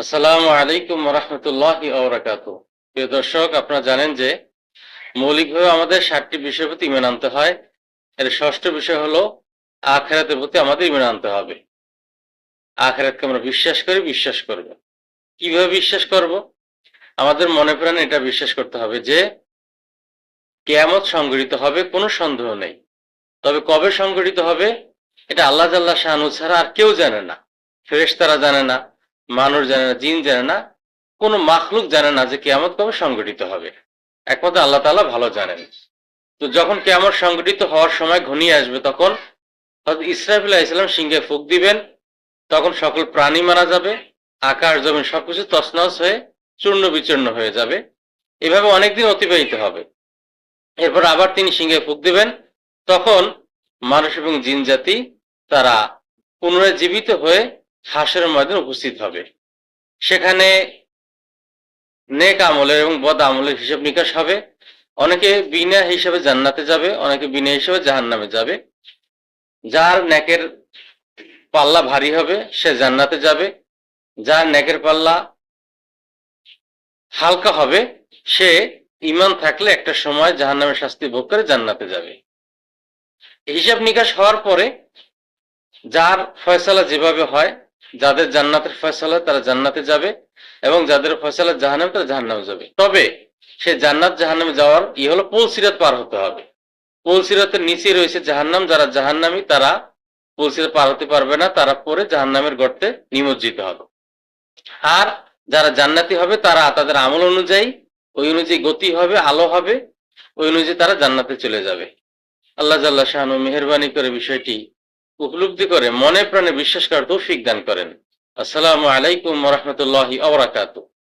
আসসালামু আলাইকুম রহমতুল্লাহি ওবরাকাতুহু। প্রিয় দর্শক, আপনারা জানেন যে মৌলিকভাবে আমাদের 7টি বিষয়ের প্রতি ঈমান আনতে হয়। এর ষষ্ঠ বিষয় হলো আখিরাতের প্রতি আমাদের ঈমান আনতে হবে। আখিরাতকে আমরা বিশ্বাস করি, বিশ্বাস করব। কিভাবে বিশ্বাস করব? আমাদের মনে প্রাণে এটা বিশ্বাস করতে হবে যে কিয়ামত সংঘটিত হবে, কোনো সন্দেহ নেই। তবে কবে সংঘটিত হবে এটা আল্লাহ জাল্লা শানহু ছাড়া আর কেউ জানে না। ফেরেশতারা জানে না, মানুষ জানে না, জিন জানে না, কোনো মাখলুক জানে না যে কিয়ামত কবে সংঘটিত হবে। একমাত্র আল্লাহ তাআলা ভালো জানেন। তো যখন কিয়ামত সংঘটিত হওয়ার সময় ঘনিয়ে আসবে, তখন হযরত ইসরাফিল আলাইহিস সালাম সিংহে ফুঁক দিবেন। তখন সকল প্রাণী মারা যাবে, আকাশ জমিন সবকিছু তছনছ হয়ে চূর্ণ বিচূর্ণ হয়ে যাবে। এভাবে অনেকদিন অতিবাহিত হবে। এরপর আবার তিনি সিংহে ফুঁক দিবেন। তখন মানুষ এবং জিন জাতি তারা পুনরায় জীবিত হয়ে হাসরের ময়দানে উপস্থিত হবে। সেখানে নেক আমলের এবং বদ আমলের হিসাব নিকাশ হবে। অনেকে বিনা হিসাবে জান্নাতে যাবে, অনেকে বিনা হিসাবে জাহান্নামে যাবে। যার নেকের পাল্লা ভারী হবে সে জান্নাতে যাবে, যার নেকের পাল্লা হালকা হবে সে ঈমান থাকলে একটা সময় জাহান্নামের শাস্তি ভোগ করে জান্নাতে যাবে। হিসাব নিকাশ হওয়ার পরে যার ফয়সালা যেভাবে হয়, যাদের জান্নাতের ফয়সালা তারা জান্নাতে যাবে এবং যাদের ফয়সালা জাহান্নাম তারা জাহান্নামে যাবে। তবে সে জান্নাত জাহান্নামে যাওয়ার হলো পুল সিরাত পার হতে হবে। পুল সিরাতের নিচে রয়েছে জাহান্নাম। যারা জাহান্নামী তারা পুল সিরাত পার হতে পারবে না, তারা পরে জাহান্নামের গর্তে নিমজ্জিত হবে। আর যারা জান্নাতি হবে তারা তাদের আমল অনুযায়ী ওই অনুযায়ী গতি হবে, আলো হবে, ওই অনুযায়ী তারা জান্নাতে চলে যাবে। আল্লাহ জাল্লা শানহু মেহেরবানি করে বিষয়টি উপলব্ধি করে মনে প্রাণে বিশ্বাস করার তৌফিক দান করেন। আসসালামু আলাইকুম ওয়া রাহমাতুল্লাহি ওয়া বারাকাতুহু।